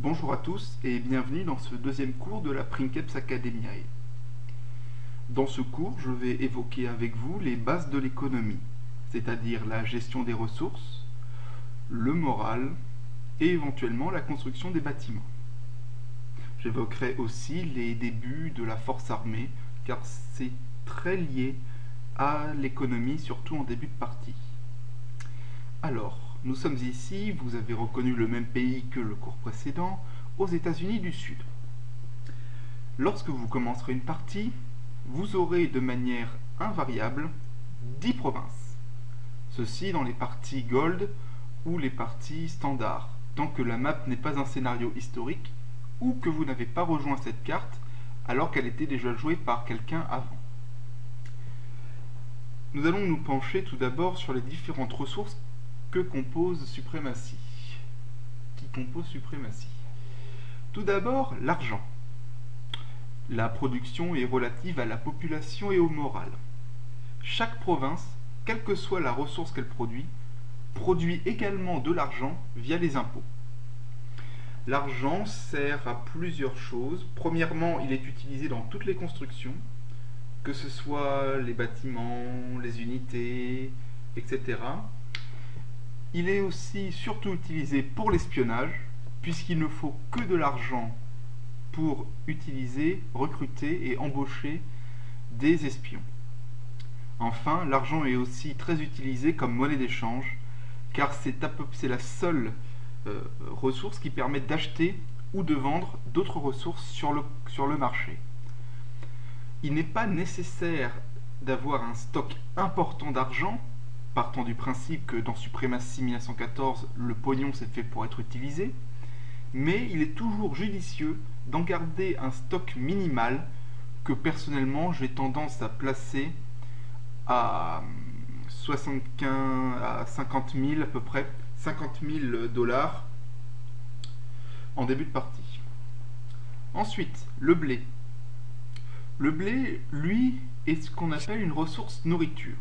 Bonjour à tous et bienvenue dans ce deuxième cours de la Princeps Academiae. Dans ce cours, je vais évoquer avec vous les bases de l'économie, c'est-à-dire la gestion des ressources, le moral et éventuellement la construction des bâtiments. J'évoquerai aussi les débuts de la force armée, car c'est très lié à l'économie, surtout en début de partie. Alors, nous sommes ici, vous avez reconnu le même pays que le cours précédent, aux États-Unis du Sud. Lorsque vous commencerez une partie, vous aurez de manière invariable 10 provinces. Ceci dans les parties Gold ou les parties standards, tant que la map n'est pas un scénario historique ou que vous n'avez pas rejoint cette carte alors qu'elle était déjà jouée par quelqu'un avant. Nous allons nous pencher tout d'abord sur les différentes ressources qui compose suprématie. Tout d'abord, l'argent. La production est relative à la population et au moral. Chaque province, quelle que soit la ressource qu'elle produit également de l'argent via les impôts. L'argent sert à plusieurs choses. Premièrement, il est utilisé dans toutes les constructions, que ce soit les bâtiments, les unités, etc. Il est aussi surtout utilisé pour l'espionnage, puisqu'il ne faut que de l'argent pour utiliser, recruter et embaucher des espions. Enfin, l'argent est aussi très utilisé comme monnaie d'échange, car c'est la seule ressource qui permet d'acheter ou de vendre d'autres ressources sur le marché. Il n'est pas nécessaire d'avoir un stock important d'argent, partant du principe que dans Suprématie 1914, le pognon s'est fait pour être utilisé, mais il est toujours judicieux d'en garder un stock minimal que personnellement j'ai tendance à placer à 50 000 à peu près, 50 000 dollars en début de partie. Ensuite, le blé. Le blé, lui, est ce qu'on appelle une ressource nourriture.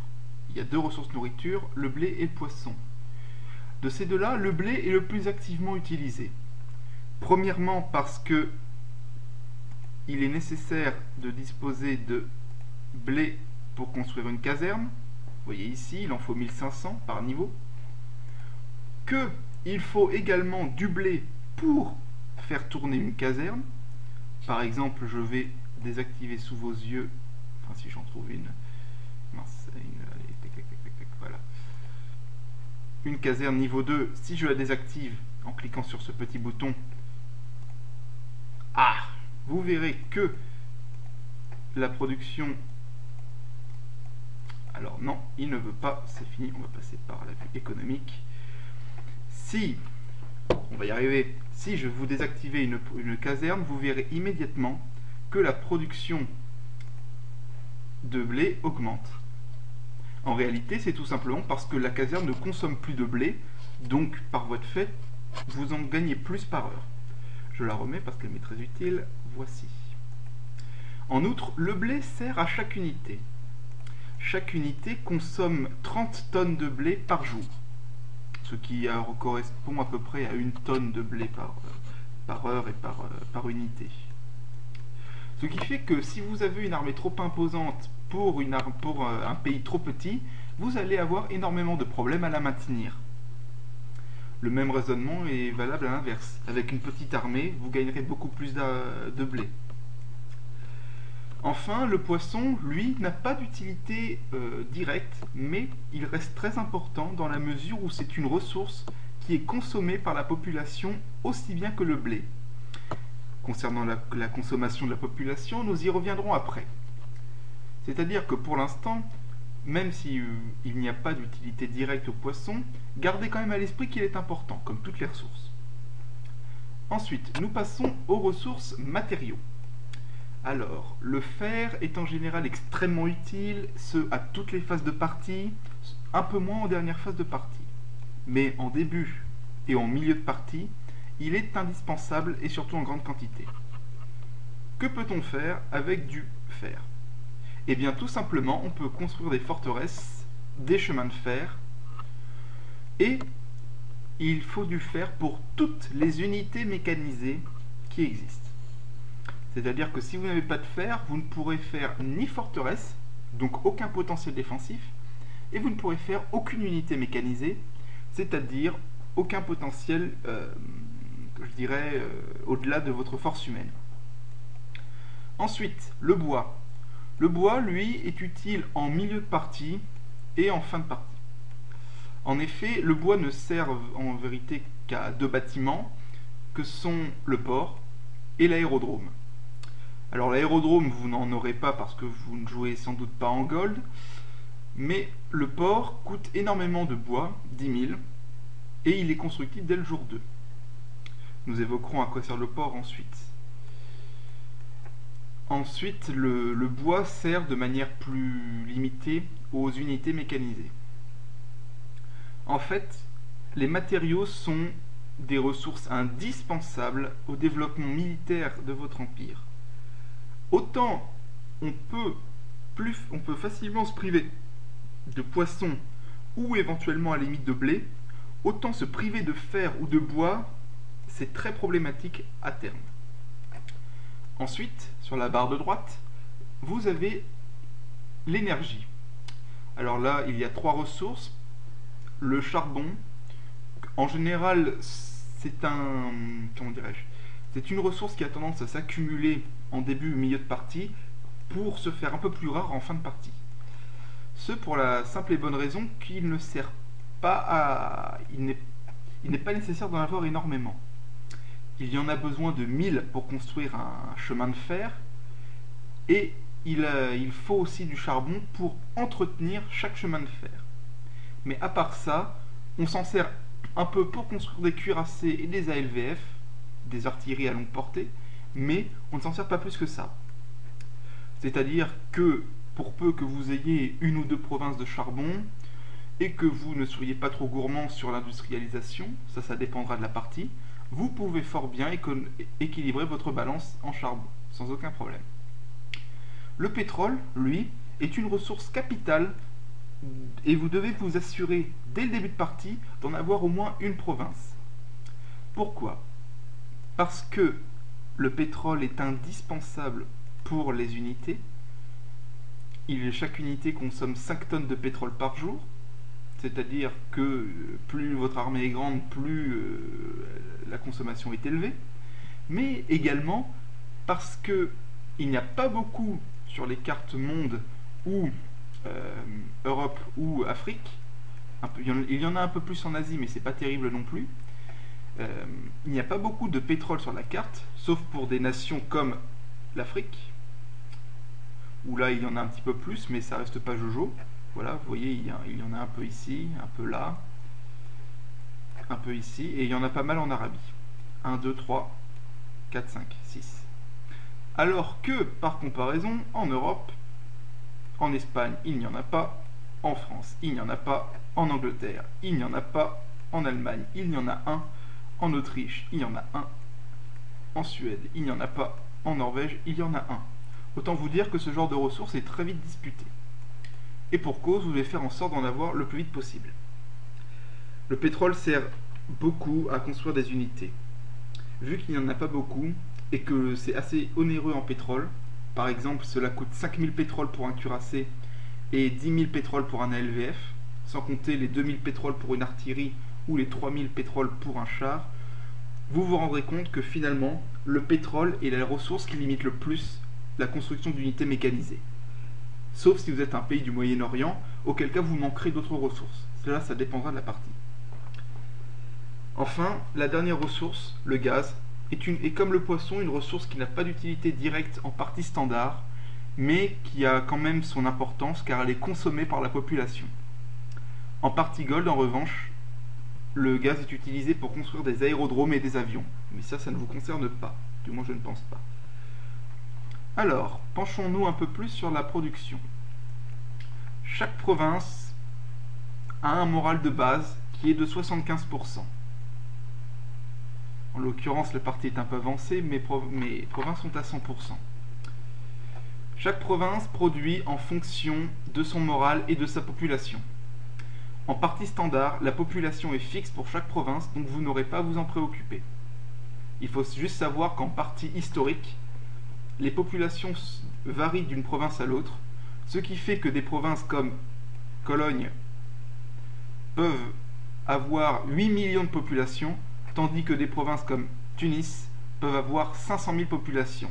Il y a deux ressources nourriture, le blé et le poisson. De ces deux-là, le blé est le plus activement utilisé. Premièrement parce que il est nécessaire de disposer de blé pour construire une caserne. Vous voyez ici, il en faut 1500 par niveau. Il faut également du blé pour faire tourner une caserne. Par exemple, je vais désactiver sous vos yeux, enfin si j'en trouve une, voilà. Une caserne niveau 2, si je la désactive en cliquant sur ce petit bouton, vous verrez que la production... Alors non, il ne veut pas, c'est fini, on va passer par la vue économique. On va y arriver, si je vous désactivez une caserne, vous verrez immédiatement que la production de blé augmente. En réalité, c'est tout simplement parce que la caserne ne consomme plus de blé, donc par voie de fait, vous en gagnez plus par heure. Je la remets parce qu'elle m'est très utile, voici. En outre, le blé sert à chaque unité. Chaque unité consomme 30 tonnes de blé par jour, ce qui correspond à peu près à 1 tonne de blé par heure et par unité. Ce qui fait que si vous avez une armée trop imposante pour un pays trop petit, vous allez avoir énormément de problèmes à la maintenir. Le même raisonnement est valable à l'inverse. Avec une petite armée, vous gagnerez beaucoup plus de blé. Enfin, le poisson, lui, n'a pas d'utilité directe, mais il reste très important dans la mesure où c'est une ressource qui est consommée par la population aussi bien que le blé. Concernant la consommation de la population, nous y reviendrons après. C'est-à-dire que pour l'instant, même s'il n'y a pas d'utilité directe au poisson, gardez quand même à l'esprit qu'il est important, comme toutes les ressources. Ensuite, nous passons aux ressources matériaux. Alors, le fer est en général extrêmement utile, à toutes les phases de partie, un peu moins en dernière phase de partie. Mais en début et en milieu de partie, il est indispensable et surtout en grande quantité. Que peut-on faire avec du fer? Eh bien, tout simplement, on peut construire des forteresses, des chemins de fer et il faut du fer pour toutes les unités mécanisées qui existent. C'est-à-dire que si vous n'avez pas de fer, vous ne pourrez faire ni forteresse, donc aucun potentiel défensif, et vous ne pourrez faire aucune unité mécanisée, c'est-à-dire aucun potentiel, je dirais, au-delà de votre force humaine. Ensuite, le bois. Le bois, lui, est utile en milieu de partie et en fin de partie. En effet, le bois ne sert en vérité qu'à deux bâtiments, que sont le port et l'aérodrome. Alors l'aérodrome, vous n'en aurez pas parce que vous ne jouez sans doute pas en gold, mais le port coûte énormément de bois, 10 000, et il est constructible dès le jour 2. Nous évoquerons à quoi sert le port ensuite. Ensuite, le bois sert de manière plus limitée aux unités mécanisées. En fait, les matériaux sont des ressources indispensables au développement militaire de votre empire. Autant on peut facilement se priver de poissons ou éventuellement à la limite de blé, autant se priver de fer ou de bois, c'est très problématique à terme. Ensuite, sur la barre de droite, vous avez l'énergie. Alors là, il y a 3 ressources. Le charbon, en général, c'est une ressource qui a tendance à s'accumuler en début ou milieu de partie pour se faire un peu plus rare en fin de partie. Ce pour la simple et bonne raison qu'il ne sert pas à... Il n'est pas nécessaire d'en avoir énormément. Il y en a besoin de 1000 pour construire un chemin de fer, et il faut aussi du charbon pour entretenir chaque chemin de fer. Mais à part ça, on s'en sert un peu pour construire des cuirassés et des ALVF, des artilleries à longue portée, mais on ne s'en sert pas plus que ça. C'est-à-dire que pour peu que vous ayez une ou deux provinces de charbon, et que vous ne soyez pas trop gourmand sur l'industrialisation, ça dépendra de la partie, vous pouvez fort bien équilibrer votre balance en charbon, sans aucun problème. Le pétrole, lui, est une ressource capitale, et vous devez vous assurer, dès le début de partie, d'en avoir au moins une province. Pourquoi? Parce que le pétrole est indispensable pour les unités. Chaque unité consomme 5 tonnes de pétrole par jour, c'est-à-dire que plus votre armée est grande, plus la consommation est élevée, mais également parce que il n'y a pas beaucoup sur les cartes monde ou Europe ou Afrique, il y en a un peu plus en Asie, mais c'est pas terrible non plus. Il n'y a pas beaucoup de pétrole sur la carte, sauf pour des nations comme l'Afrique, où là il y en a un petit peu plus, mais ça reste pas jojo. Voilà, vous voyez, il y en a un peu ici, un peu là, un peu ici, et il y en a pas mal en Arabie. 1, 2, 3, 4, 5, 6. Alors que, par comparaison, en Europe, en Espagne, il n'y en a pas, en France, il n'y en a pas, en Angleterre, il n'y en a pas, en Allemagne, il y en a un, en Autriche, il y en a un, en Suède, il n'y en a pas, en Norvège, il y en a un. Autant vous dire que ce genre de ressources est très vite disputé. Et pour cause, vous devez faire en sorte d'en avoir le plus vite possible. Le pétrole sert beaucoup à construire des unités. Vu qu'il n'y en a pas beaucoup, et que c'est assez onéreux en pétrole, par exemple cela coûte 5000 pétroles pour un cuirassé et 10 000 pétroles pour un ALVF, sans compter les 2000 pétroles pour une artillerie ou les 3000 pétroles pour un char, vous vous rendrez compte que finalement, le pétrole est la ressource qui limite le plus la construction d'unités mécanisées. Sauf si vous êtes un pays du Moyen-Orient, auquel cas vous manquerez d'autres ressources. Cela, ça dépendra de la partie. Enfin, la dernière ressource, le gaz, est comme le poisson une ressource qui n'a pas d'utilité directe en partie standard, mais qui a quand même son importance car elle est consommée par la population. En partie gold, en revanche, le gaz est utilisé pour construire des aérodromes et des avions. Mais ça ne vous concerne pas. Du moins, je ne pense pas. Alors, penchons-nous un peu plus sur la production. Chaque province a un moral de base qui est de 75%. En l'occurrence, la partie est un peu avancée, mes provinces sont à 100%. Chaque province produit en fonction de son moral et de sa population. En partie standard, la population est fixe pour chaque province, donc vous n'aurez pas à vous en préoccuper. Il faut juste savoir qu'en partie historique, les populations varient d'une province à l'autre, ce qui fait que des provinces comme Cologne peuvent avoir 8 millions de population, tandis que des provinces comme Tunis peuvent avoir 500 000 populations.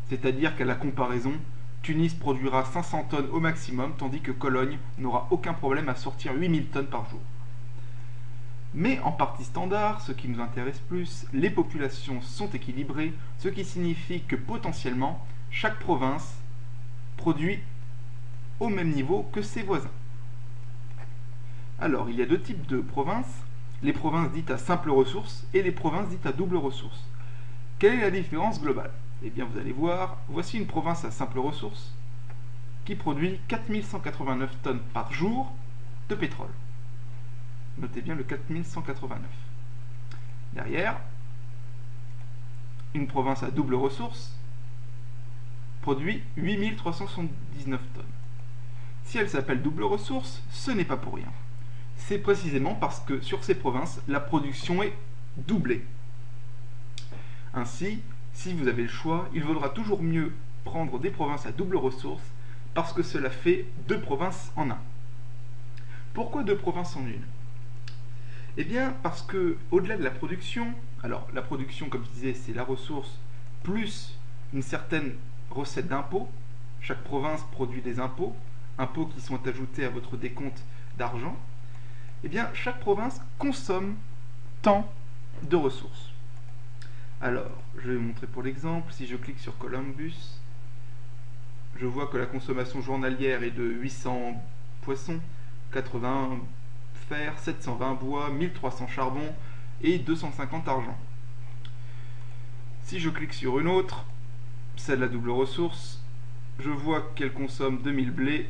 C'est-à-dire qu'à la comparaison, Tunis produira 500 tonnes au maximum, tandis que Cologne n'aura aucun problème à sortir 8000 tonnes par jour. Mais en partie standard, ce qui nous intéresse plus, les populations sont équilibrées, ce qui signifie que potentiellement, chaque province produit au même niveau que ses voisins. Alors, il y a deux types de provinces, les provinces dites à simple ressource et les provinces dites à double ressource. Quelle est la différence globale? Eh bien, vous allez voir, voici une province à simple ressource qui produit 4189 tonnes par jour de pétrole. Notez bien le 4189. Derrière, une province à double ressource produit 8379 tonnes. Si elle s'appelle double ressource, ce n'est pas pour rien. C'est précisément parce que sur ces provinces, la production est doublée. Ainsi, si vous avez le choix, il vaudra toujours mieux prendre des provinces à double ressource parce que cela fait deux provinces en un. Pourquoi deux provinces en une? Eh bien, parce que au-delà de la production, alors la production, comme je disais, c'est la ressource plus une certaine recette d'impôt. Chaque province produit des impôts qui sont ajoutés à votre décompte d'argent. Eh bien, chaque province consomme tant de ressources. Alors, je vais vous montrer pour l'exemple. Si je clique sur Columbus, je vois que la consommation journalière est de 800 poissons, 80 fer, 720 bois, 1300 charbon et 250 argent. Si je clique sur une autre, celle à double ressource, je vois qu'elle consomme 2000 blés,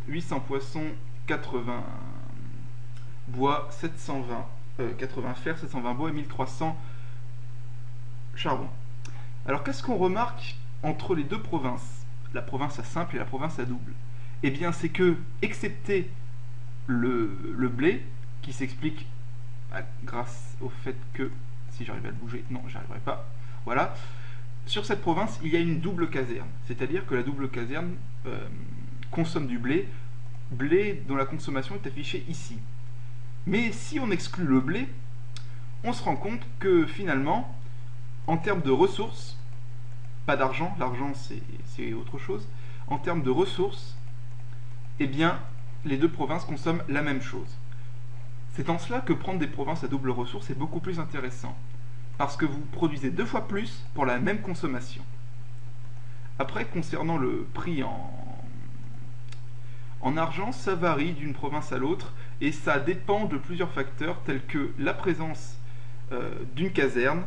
800 poissons, 80 bois, 80 fer, 720 bois et 1300 charbon. Alors qu'est-ce qu'on remarque entre les deux provinces, la province à simple et la province à double? Eh bien c'est que, excepté le blé, qui s'explique grâce au fait que, si j'arrive à le bouger, non j'arriverai pas, voilà, sur cette province il y a une double caserne, c'est-à-dire que la double caserne consomme du blé dont la consommation est affichée ici. Mais si on exclut le blé, on se rend compte que finalement, en termes de ressources, pas d'argent, l'argent c'est autre chose, en termes de ressources, eh bien, les deux provinces consomment la même chose. C'est en cela que prendre des provinces à double ressource est beaucoup plus intéressant, parce que vous produisez 2 fois plus pour la même consommation. Après, concernant le prix en argent, ça varie d'une province à l'autre, et ça dépend de plusieurs facteurs, tels que la présence d'une caserne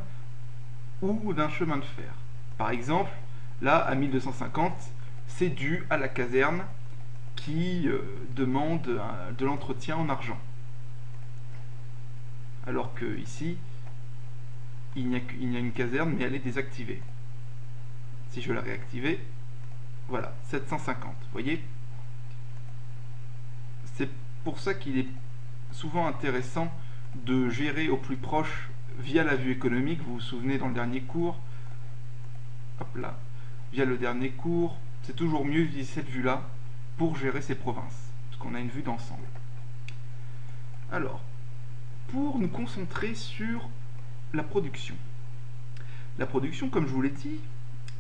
ou d'un chemin de fer. Par exemple, là, à 1250, c'est dû à la caserne qui demande de l'entretien en argent. Alors que ici, il y a une caserne, mais elle est désactivée. Si je la réactivais, voilà, 750, vous voyez? C'est pour ça qu'il est souvent intéressant de gérer au plus proche via la vue économique. Vous vous souvenez dans le dernier cours, hop là, via le dernier cours, c'est toujours mieux d'utiliser cette vue-là pour gérer ces provinces, parce qu'on a une vue d'ensemble. Alors, pour nous concentrer sur la production. La production, comme je vous l'ai dit,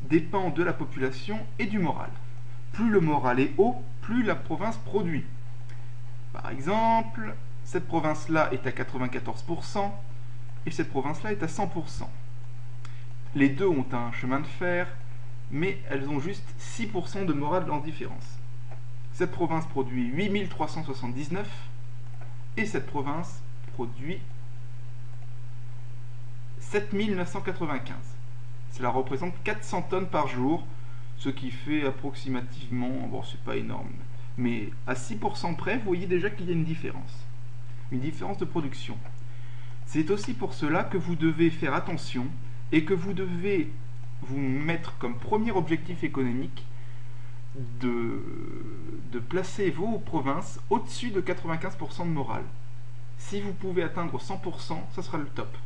dépend de la population et du moral. Plus le moral est haut, plus la province produit. Par exemple, cette province-là est à 94% et cette province-là est à 100%. Les deux ont un chemin de fer, mais elles ont juste 6% de moral en différence. Cette province produit 8379 et cette province produit 7995. Cela représente 400 tonnes par jour, ce qui fait approximativement, bon c'est pas énorme, mais à 6% près, vous voyez déjà qu'il y a une différence de production. C'est aussi pour cela que vous devez faire attention et que vous devez vous mettre comme premier objectif économique de placer vos provinces au-dessus de 95% de morale. Si vous pouvez atteindre 100%, ça sera le top.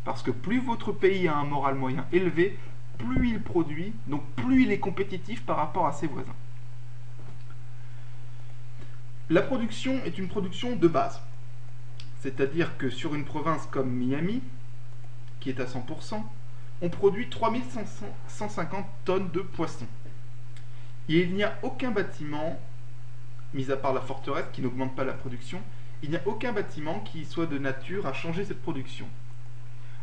Parce que plus votre pays a un moral moyen élevé, plus il produit, donc plus il est compétitif par rapport à ses voisins. La production est une production de base. C'est-à-dire que sur une province comme Miami, qui est à 100%, on produit 3150 tonnes de poissons. Et il n'y a aucun bâtiment, mis à part la forteresse qui n'augmente pas la production, il n'y a aucun bâtiment qui soit de nature à changer cette production.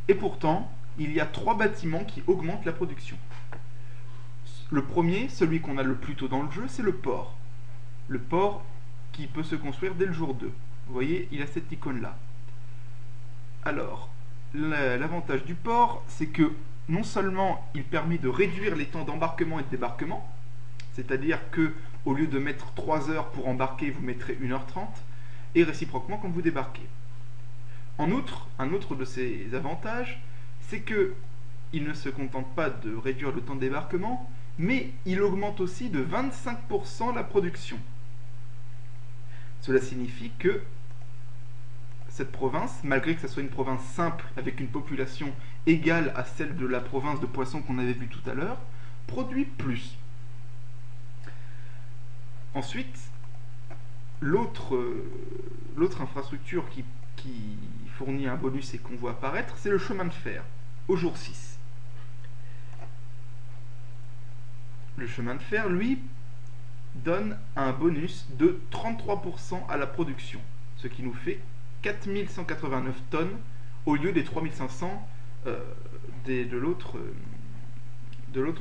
Et pourtant, il y a 3 bâtiments qui augmentent la production. Le premier, celui qu'on a le plus tôt dans le jeu, c'est le port. Le port qui peut se construire dès le jour 2. Vous voyez, il a cette icône-là. Alors, l'avantage du port, c'est que non seulement il permet de réduire les temps d'embarquement et de débarquement, c'est-à-dire que au lieu de mettre 3 heures pour embarquer, vous mettrez 1h30, et réciproquement quand vous débarquez. En outre, un autre de ses avantages, c'est que il ne se contente pas de réduire le temps de débarquement, mais il augmente aussi de 25% la production. Cela signifie que cette province, malgré que ce soit une province simple avec une population égale à celle de la province de Poissons qu'on avait vue tout à l'heure, produit plus. Ensuite, l'autre infrastructure qui fournit un bonus et qu'on voit apparaître, c'est le chemin de fer, au jour 6. Le chemin de fer, lui, donne un bonus de 33% à la production, ce qui nous fait 4189 tonnes au lieu des 3500 de l'autre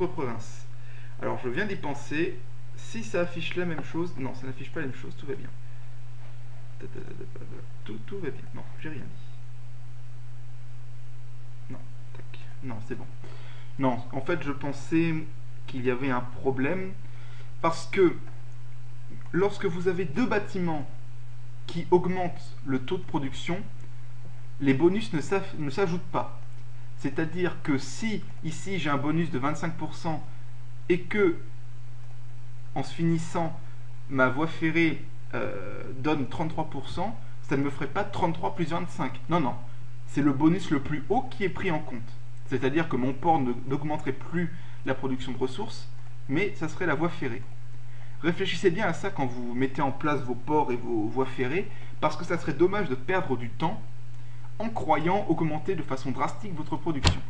province. Alors je viens d'y penser, si ça affiche la même chose, non, ça n'affiche pas la même chose, tout va bien. Tout va bien, non, j'ai rien dit. Non, tac, non, c'est bon. Non, en fait je pensais qu'il y avait un problème, parce que lorsque vous avez 2 bâtiments qui augmentent le taux de production, les bonus ne s'ajoutent pas. C'est-à-dire que si ici j'ai un bonus de 25% et que en se finissant ma voie ferrée donne 33%, ça ne me ferait pas 33 plus 25. Non, non, c'est le bonus le plus haut qui est pris en compte. C'est-à-dire que mon port n'augmenterait plus la production de ressources, mais ça serait la voie ferrée. Réfléchissez bien à ça quand vous mettez en place vos ports et vos voies ferrées, parce que ça serait dommage de perdre du temps en croyant augmenter de façon drastique votre production.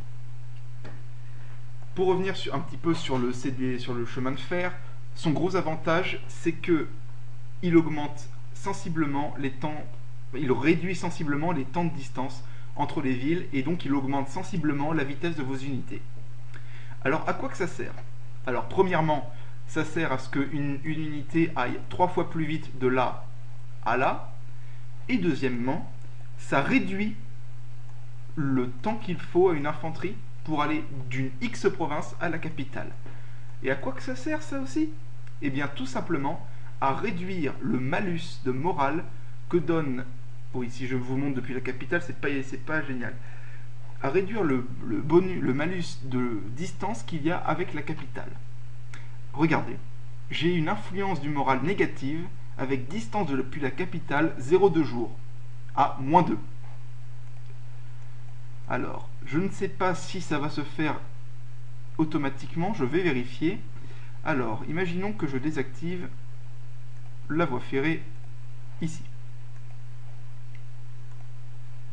Pour revenir un petit peu sur le chemin de fer, son gros avantage, c'est que il augmente sensiblement les temps, il réduit sensiblement les temps de distance entre les villes et donc il augmente sensiblement la vitesse de vos unités. Alors à quoi que ça sert? Alors premièrement, ça sert à ce qu'une unité aille 3 fois plus vite de là à là, et deuxièmement, ça réduit le temps qu'il faut à une infanterie pour aller d'une X province à la capitale. Et à quoi que ça sert ça aussi? Eh bien tout simplement à réduire le malus de morale que donne, oui si je vous montre depuis la capitale c'est pas génial, à réduire le malus de distance qu'il y a avec la capitale. Regardez, j'ai une influence du moral négative avec distance depuis la capitale 0,2 jours à -2. Alors, je ne sais pas si ça va se faire automatiquement, je vais vérifier. Alors, imaginons que je désactive la voie ferrée ici.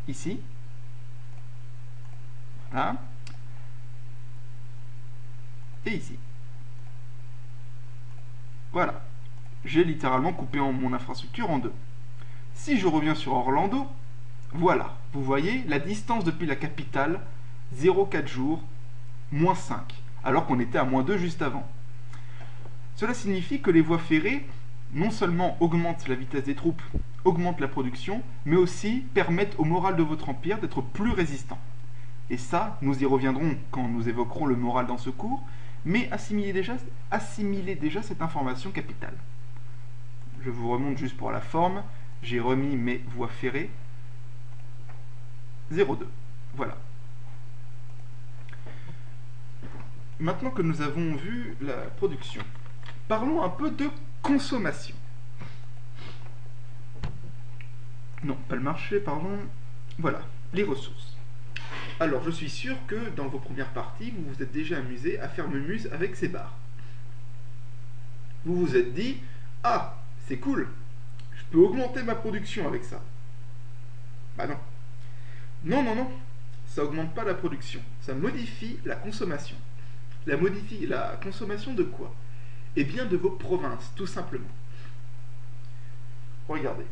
Ici. Voilà. Et ici. Voilà. J'ai littéralement coupé mon infrastructure en 2. Si je reviens sur Orlando, voilà. Vous voyez la distance depuis la capitale, 0,4 jours, -5, alors qu'on était à -2 juste avant. Cela signifie que les voies ferrées non seulement augmentent la vitesse des troupes, augmentent la production, mais aussi permettent au moral de votre empire d'être plus résistant. Et ça, nous y reviendrons quand nous évoquerons le moral dans ce cours, mais assimilez déjà cette information capitale. Je vous remonte juste pour la forme, j'ai remis mes voies ferrées, 0,2. Voilà. Maintenant que nous avons vu la production, Parlons un peu de consommation. Non, pas le marché, pardon. Voilà, les ressources. Alors, je suis sûr que dans vos premières parties, vous vous êtes déjà amusé à faire mumuse avec ces barres. Vous vous êtes dit, ah, c'est cool, je peux augmenter ma production avec ça. Bah non. Non, non, non, ça augmente pas la production, ça modifie la consommation. La consommation de quoi? Eh bien de vos provinces, tout simplement. Regardez.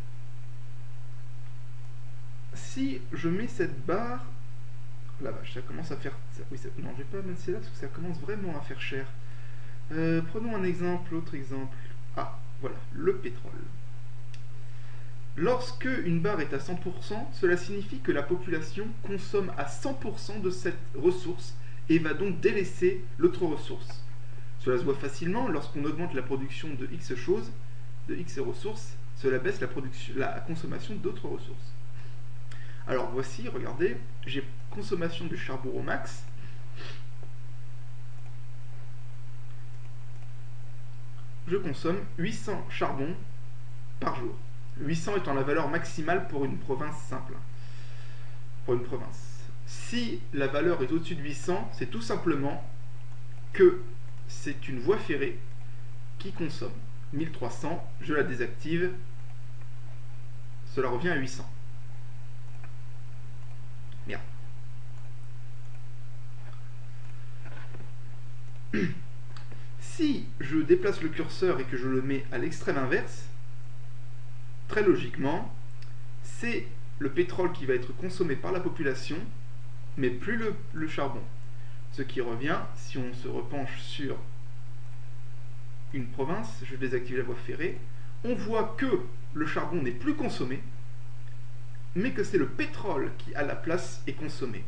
Si je mets cette barre... La vache, ça commence à faire... Oui, non, je vais pas mettre celle-là parce que ça commence vraiment à faire cher. Prenons un exemple, autre exemple. Ah, voilà, le pétrole. Lorsque une barre est à 100%, cela signifie que la population consomme à 100% de cette ressource et va donc délaisser l'autre ressource. Cela se voit facilement lorsqu'on augmente la production de X choses, de X ressources, cela baisse la consommation d'autres ressources. Alors voici, regardez, j'ai consommation de charbon au max. Je consomme 800 charbons par jour. 800 étant la valeur maximale pour une province simple. Pour une province. Si la valeur est au-dessus de 800, c'est tout simplement que c'est une voie ferrée qui consomme 1300, je la désactive, cela revient à 800. Merde. Si je déplace le curseur et que je le mets à l'extrême inverse, très logiquement, c'est le pétrole qui va être consommé par la population, mais plus le charbon. Ce qui revient, si on se repenche sur une province, je désactive la voie ferrée, on voit que le charbon n'est plus consommé, mais que c'est le pétrole qui, à la place, est consommé.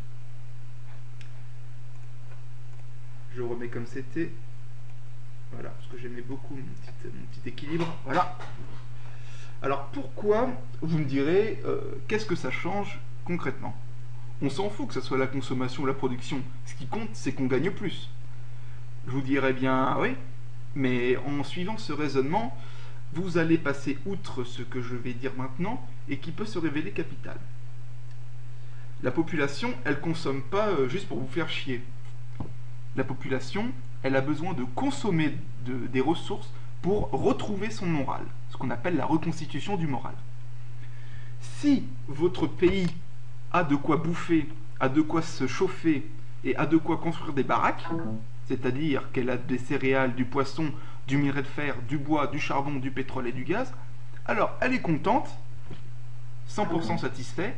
Je remets comme c'était. Voilà, parce que j'aimais beaucoup mon petit équilibre. Voilà. Alors pourquoi, vous me direz, qu'est-ce que ça change concrètement? On s'en fout que ce soit la consommation ou la production. Ce qui compte, c'est qu'on gagne plus. Je vous dirais bien, oui, mais en suivant ce raisonnement, vous allez passer outre ce que je vais dire maintenant et qui peut se révéler capital. La population, elle consomme pas juste pour vous faire chier. La population, elle a besoin de consommer des ressources pour retrouver son moral, ce qu'on appelle la reconstitution du moral. Si votre pays a de quoi bouffer, a de quoi se chauffer et a de quoi construire des baraques, c'est-à-dire qu'elle a des céréales, du poisson, du minerai de fer, du bois, du charbon, du pétrole et du gaz, alors elle est contente, 100% satisfait,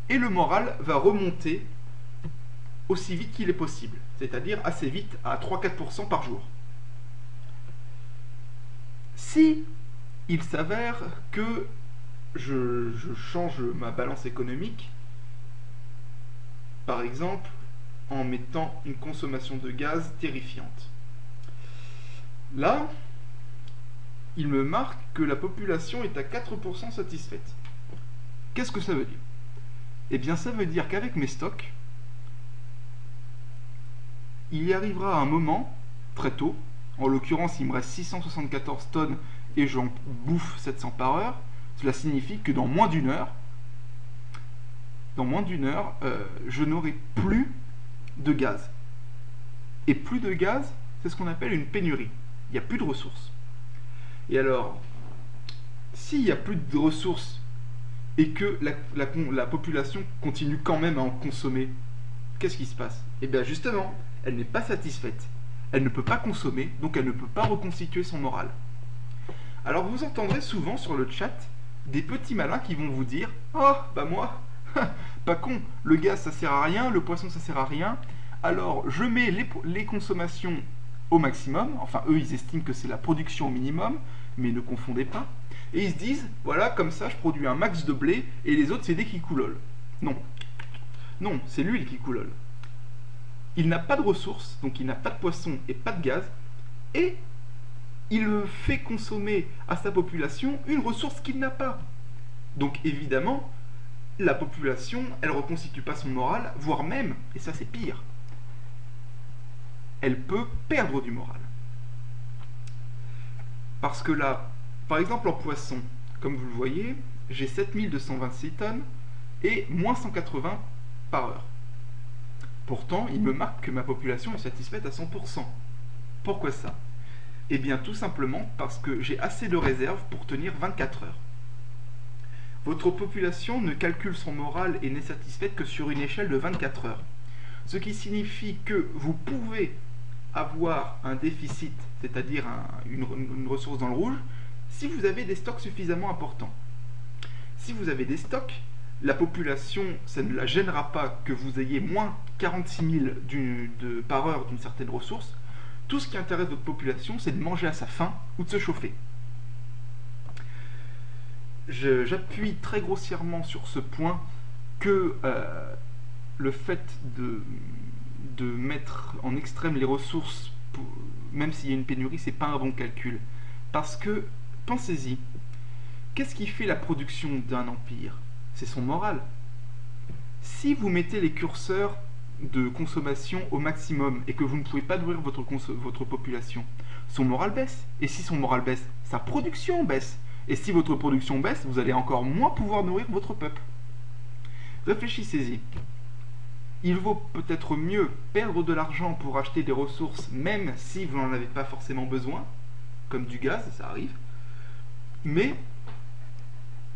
et le moral va remonter aussi vite qu'il est possible, c'est-à-dire assez vite, à 3-4% par jour. Si il s'avère que je change ma balance économique, par exemple en mettant une consommation de gaz terrifiante, là, il me marque que la population est à 4% satisfaite. Qu'est-ce que ça veut dire? Eh bien, ça veut dire qu'avec mes stocks, il y arrivera un moment, très tôt, en l'occurrence il me reste 674 tonnes et j'en bouffe 700 par heure, cela signifie que dans moins d'une heure, je n'aurai plus de gaz. Et plus de gaz, c'est ce qu'on appelle une pénurie. Il n'y a plus de ressources. Et alors, s'il n'y a plus de ressources et que la population continue quand même à en consommer, qu'est-ce qui se passe? Eh bien justement, elle n'est pas satisfaite. Elle ne peut pas consommer, donc elle ne peut pas reconstituer son moral. Alors vous entendrez souvent sur le chat des petits malins qui vont vous dire « Oh, bah moi, pas con, le gaz ça sert à rien, le poisson ça sert à rien, alors je mets les consommations au maximum, enfin eux ils estiment que c'est la production au minimum, mais ne confondez pas, et ils se disent « Voilà, comme ça je produis un max de blé et les autres c'est des qui coulolent. » Non, non, c'est l'huile qui coulole. Il n'a pas de ressources, donc il n'a pas de poisson et pas de gaz, et il fait consommer à sa population une ressource qu'il n'a pas. Donc évidemment, la population, elle ne reconstitue pas son moral, voire même, et ça c'est pire, elle peut perdre du moral. Parce que là, par exemple en poisson, comme vous le voyez, j'ai 7226 tonnes et moins 180 par heure. Pourtant, il me marque que ma population est satisfaite à 100%. Pourquoi ça? Eh bien tout simplement parce que j'ai assez de réserves pour tenir 24 heures. Votre population ne calcule son moral et n'est satisfaite que sur une échelle de 24 heures. Ce qui signifie que vous pouvez avoir un déficit, c'est-à-dire une ressource dans le rouge, si vous avez des stocks suffisamment importants. Si vous avez des stocks, la population, ça ne la gênera pas que vous ayez moins 46 000 par heure d'une certaine ressource. Tout ce qui intéresse votre population, c'est de manger à sa faim ou de se chauffer. J'appuie très grossièrement sur ce point que le fait de mettre en extrême les ressources, même s'il y a une pénurie, c'est pas un bon calcul. Parce que, pensez-y, qu'est-ce qui fait la production d'un empire? C'est son moral. Si vous mettez les curseurs de consommation au maximum et que vous ne pouvez pas nourrir votre population, son moral baisse. Et si son moral baisse, sa production baisse. Et si votre production baisse, vous allez encore moins pouvoir nourrir votre peuple. Réfléchissez-y. Il vaut peut-être mieux perdre de l'argent pour acheter des ressources, même si vous n'en avez pas forcément besoin, comme du gaz, ça arrive, mais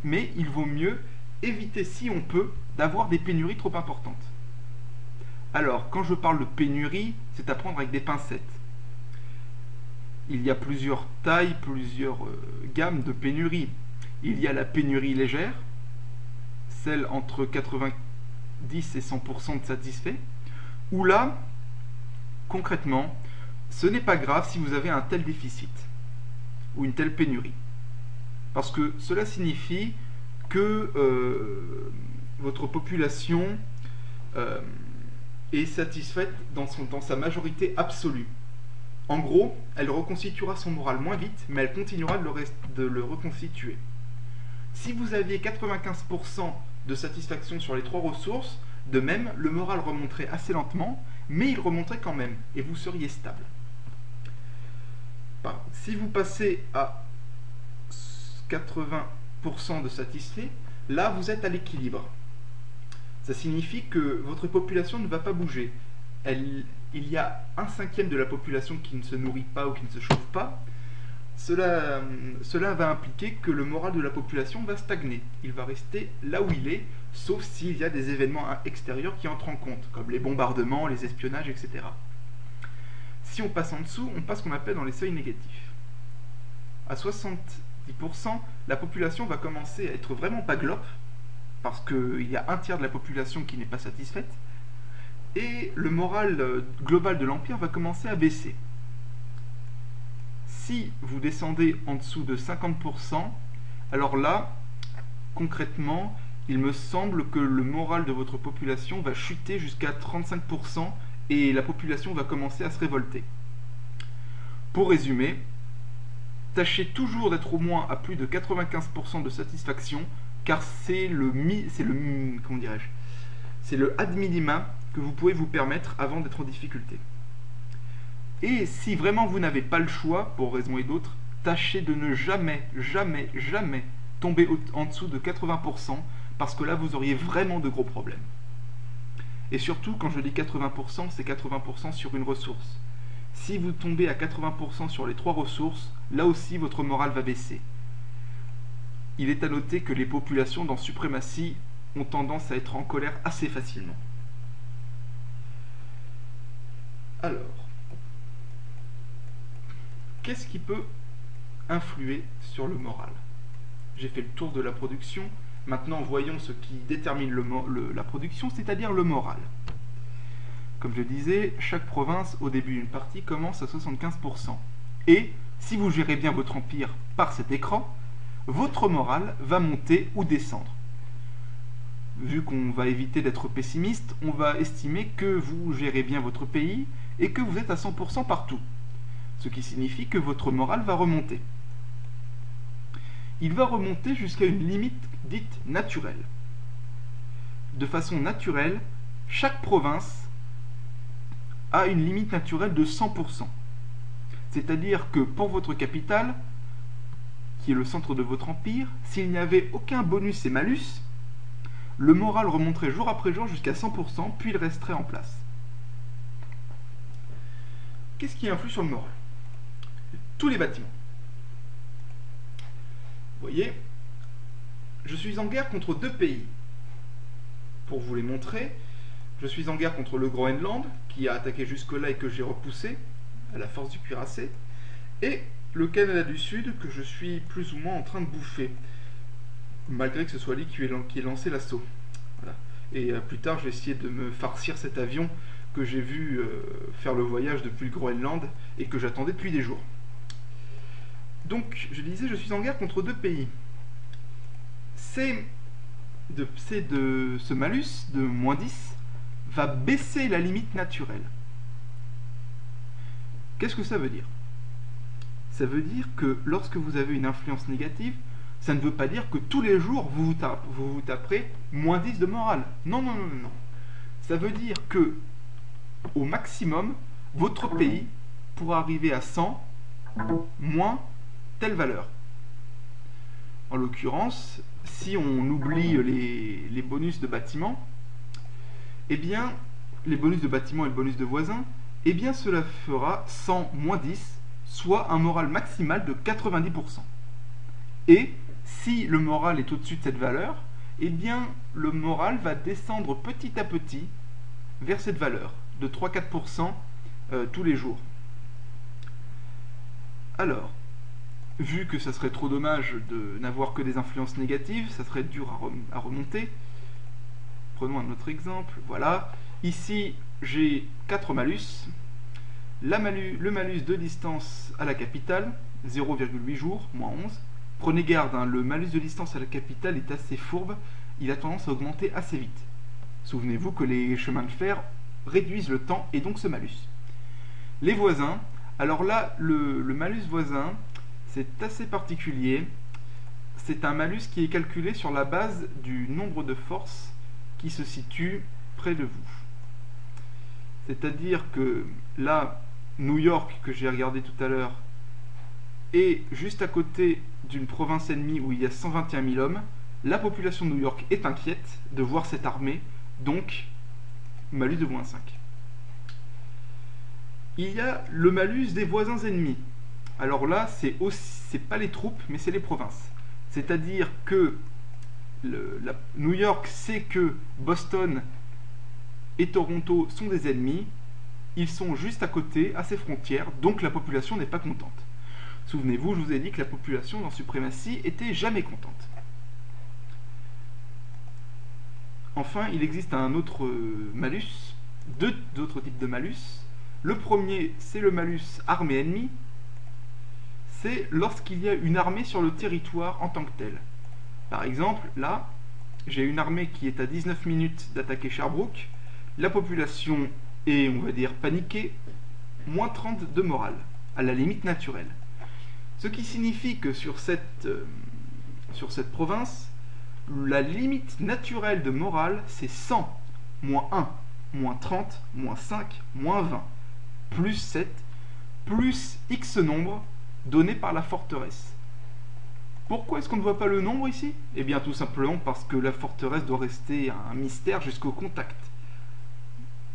il vaut mieux éviter, si on peut, d'avoir des pénuries trop importantes. Alors, quand je parle de pénurie, c'est à prendre avec des pincettes. Il y a plusieurs tailles, plusieurs gammes de pénurie. Il y a la pénurie légère, celle entre 90 et 100% de satisfaits, où là, concrètement, ce n'est pas grave si vous avez un tel déficit ou une telle pénurie. Parce que cela signifie que votre population est satisfaite dans sa majorité absolue. En gros, elle reconstituera son moral moins vite, mais elle continuera de le reconstituer. Si vous aviez 95% de satisfaction sur les trois ressources, de même, le moral remonterait assez lentement, mais il remonterait quand même, et vous seriez stable. Si vous passez à 80% de satisfait, là vous êtes à l'équilibre. Ça signifie que votre population ne va pas bouger. Il y a 1/5 de la population qui ne se nourrit pas ou qui ne se chauffe pas. Cela va impliquer que le moral de la population va stagner. Il va rester là où il est, sauf s'il y a des événements extérieurs qui entrent en compte, comme les bombardements, les espionnages, etc. Si on passe en dessous, on passe ce qu'on appelle dans les seuils négatifs. À 70%, la population va commencer à être vraiment paglope, parce qu'il y a 1/3 de la population qui n'est pas satisfaite, et le moral global de l'Empire va commencer à baisser. Si vous descendez en dessous de 50%, alors là, concrètement, il me semble que le moral de votre population va chuter jusqu'à 35% et la population va commencer à se révolter. Pour résumer, tâchez toujours d'être au moins à plus de 95% de satisfaction, car c'est le ad minima que vous pouvez vous permettre avant d'être en difficulté. Et si vraiment vous n'avez pas le choix, pour raison et d'autres, tâchez de ne jamais, jamais, jamais tomber en dessous de 80%, parce que là vous auriez vraiment de gros problèmes. Et surtout, quand je dis 80%, c'est 80% sur une ressource. Si vous tombez à 80% sur les trois ressources, là aussi votre morale va baisser. Il est à noter que les populations dans Suprématie ont tendance à être en colère assez facilement. Alors, qu'est-ce qui peut influer sur le moral? J'ai fait le tour de la production. Maintenant, voyons ce qui détermine la production, c'est-à-dire le moral. Comme je disais, chaque province, au début d'une partie, commence à 75%. Et, si vous gérez bien votre empire par cet écran, votre moral va monter ou descendre. Vu qu'on va éviter d'être pessimiste, on va estimer que vous gérez bien votre pays et que vous êtes à 100% partout. Ce qui signifie que votre moral va remonter. Il va remonter jusqu'à une limite dite naturelle. De façon naturelle, chaque province a une limite naturelle de 100%. C'est-à-dire que pour votre capitale, qui est le centre de votre empire, s'il n'y avait aucun bonus et malus, le moral remonterait jour après jour jusqu'à 100%, puis il resterait en place. Qu'est-ce qui influe sur le moral? Tous les bâtiments. Vous voyez, je suis en guerre contre 2 pays. Pour vous les montrer, je suis en guerre contre le Groenland, qui a attaqué jusque-là et que j'ai repoussé, à la force du cuirassé, et le Canada du Sud, que je suis plus ou moins en train de bouffer, malgré que ce soit lui qui ait lancé l'assaut. Voilà. Et plus tard, je vais essayer de me farcir cet avion que j'ai vu faire le voyage depuis le Groenland et que j'attendais depuis des jours. Donc, je disais, je suis en guerre contre 2 pays. Ce malus de moins 10 va baisser la limite naturelle. Qu'est-ce que ça veut dire? Ça veut dire que lorsque vous avez une influence négative, ça ne veut pas dire que tous les jours vous vous taperez moins 10 de morale. Non, non, non, non, non. Ça veut dire que, au maximum, votre pays pourra arriver à 100 moins telle valeur. En l'occurrence, si on oublie les bonus de bâtiment, eh bien, les bonus de bâtiment et le bonus de voisin, eh bien, cela fera 100 moins 10, soit un moral maximal de 90%. Et si le moral est au-dessus de cette valeur, eh bien, le moral va descendre petit à petit vers cette valeur de 3-4% tous les jours. Alors, vu que ça serait trop dommage de n'avoir que des influences négatives, ça serait dur à remonter. Prenons un autre exemple. Voilà. Ici, j'ai 4 malus. Le malus de distance à la capitale, 0,8 jours, moins 11. Prenez garde, hein, le malus de distance à la capitale est assez fourbe. Il a tendance à augmenter assez vite. Souvenez-vous que les chemins de fer réduisent le temps et donc ce malus. Les voisins. Alors là, le malus voisin, c'est assez particulier. C'est un malus qui est calculé sur la base du nombre de forces qui se situe près de vous. C'est-à-dire que là, New York, que j'ai regardé tout à l'heure, est juste à côté d'une province ennemie où il y a 121 000 hommes. La population de New York est inquiète de voir cette armée, donc malus de moins 5. Il y a le malus des voisins ennemis. Alors là, c'est pas les troupes, mais c'est les provinces. C'est-à-dire que New York sait que Boston et Toronto sont des ennemis. Ils sont juste à côté, à ses frontières, donc la population n'est pas contente. Souvenez-vous, je vous ai dit que la population dans Suprématie était jamais contente. Enfin, il existe un autre malus, 2 autres types de malus. Le premier, c'est le malus armée ennemie. C'est lorsqu'il y a une armée sur le territoire en tant que telle. Par exemple, là, j'ai une armée qui est à 19 minutes d'attaquer Sherbrooke. La population est, on va dire, paniquée, moins 30 de morale, à la limite naturelle. Ce qui signifie que sur cette province, la limite naturelle de morale, c'est 100, moins 1, moins 30, moins 5, moins 20, plus 7, plus X nombre donné par la forteresse. Pourquoi est-ce qu'on ne voit pas le nombre ici? Eh bien tout simplement parce que la forteresse doit rester un mystère jusqu'au contact.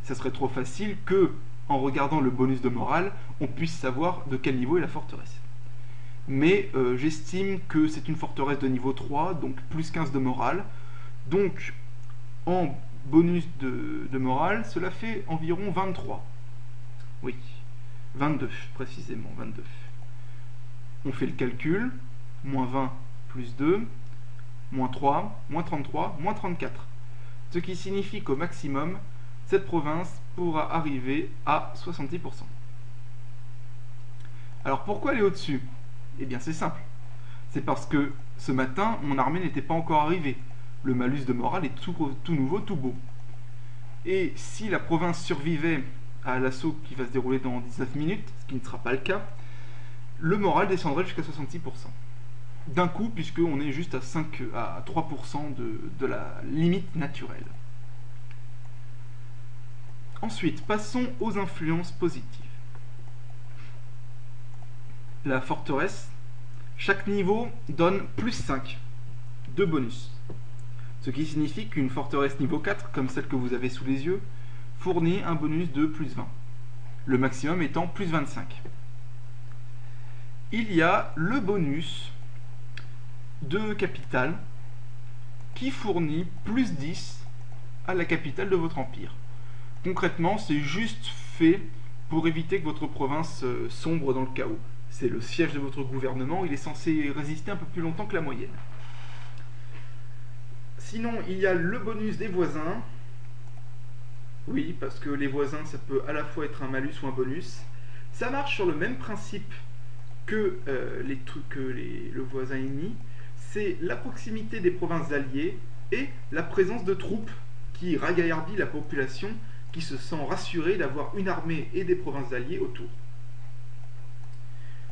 Ça serait trop facile que, en regardant le bonus de morale, on puisse savoir de quel niveau est la forteresse. Mais j'estime que c'est une forteresse de niveau 3, donc plus 15 de morale. Donc, en bonus de morale, cela fait environ 23. Oui, 22 précisément, 22. On fait le calcul, moins 20 plus 2, moins 3, moins 33, moins 34. Ce qui signifie qu'au maximum, cette province pourra arriver à 70%. Alors pourquoi elle est au-dessus? Eh bien c'est simple. C'est parce que ce matin, mon armée n'était pas encore arrivée. Le malus de morale est tout nouveau, tout beau. Et si la province survivait à l'assaut qui va se dérouler dans 19 minutes, ce qui ne sera pas le cas, le moral descendrait jusqu'à 66%. D'un coup, puisqu'on est juste à 3% de la limite naturelle. Ensuite, passons aux influences positives. La forteresse Chaque niveau donne plus 5 de bonus. Ce qui signifie qu'une forteresse niveau 4, comme celle que vous avez sous les yeux, fournit un bonus de plus 20. Le maximum étant plus 25. Il y a le bonus de capitale qui fournit plus 10 à la capitale de votre empire. Concrètement, c'est juste fait pour éviter que votre province sombre dans le chaos. C'est le siège de votre gouvernement, il est censé résister un peu plus longtemps que la moyenne. Sinon, il y a le bonus des voisins. Oui, parce que les voisins, ça peut à la fois être un malus ou un bonus. Ça marche sur le même principe que le voisin ennemi. C'est la proximité des provinces alliées et la présence de troupes qui ragaillardit la population qui se sent rassurée d'avoir une armée et des provinces alliées autour.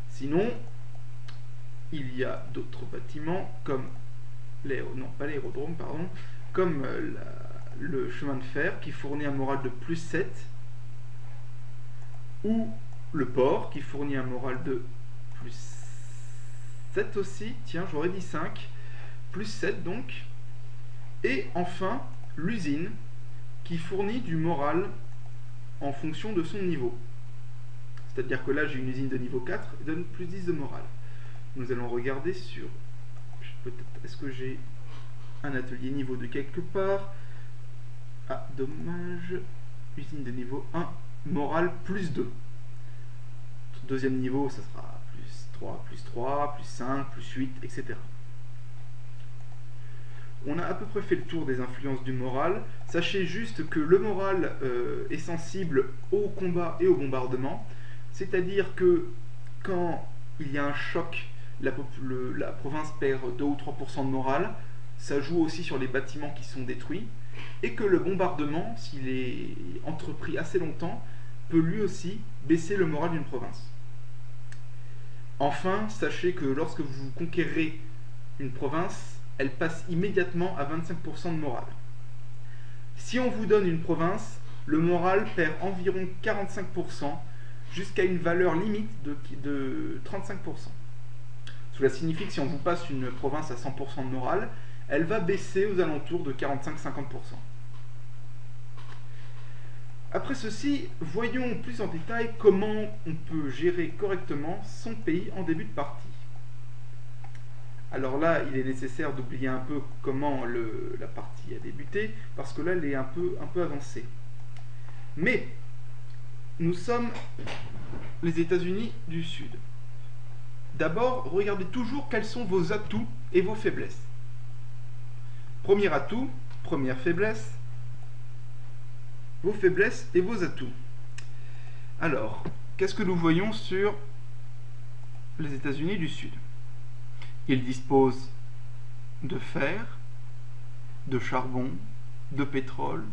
Sinon, il y a d'autres bâtiments comme comme le chemin de fer qui fournit un moral de plus 7, ou le port qui fournit un moral de plus 7 aussi, tiens j'aurais dit 5, plus 7 donc, et enfin l'usine qui fournit du moral en fonction de son niveau. C'est-à-dire que là j'ai une usine de niveau 4 et donne plus 10 de moral. Nous allons regarder sur... Est-ce que j'ai un atelier niveau de quelque part? Ah, dommage. Usine de niveau 1, moral plus 2. Deuxième niveau, ça sera plus 3, plus 5, plus 8, etc. On a à peu près fait le tour des influences du moral. Sachez juste que le moral est sensible au combat et au bombardement. C'est-à-dire que quand il y a un choc, la province perd 2 ou 3% de morale. Ça joue aussi sur les bâtiments qui sont détruits. Et que le bombardement, s'il est entrepris assez longtemps, peut lui aussi baisser le moral d'une province. Enfin, sachez que lorsque vous conquérez une province, elle passe immédiatement à 25% de morale. Si on vous donne une province, le moral perd environ 45%, jusqu'à une valeur limite de 35%. Cela signifie que si on vous passe une province à 100% de morale, elle va baisser aux alentours de 45-50%. Après ceci, voyons plus en détail comment on peut gérer correctement son pays en début de partie. Alors là, il est nécessaire d'oublier un peu comment la partie a débuté, parce que là, elle est un peu avancée. Mais, nous sommes les États-Unis du Sud. D'abord, regardez toujours quels sont vos atouts et vos faiblesses. Premier atout, première faiblesse, vos faiblesses et vos atouts. Alors, qu'est-ce que nous voyons sur les États-Unis du Sud? Ils disposent de fer, de charbon, de pétrole,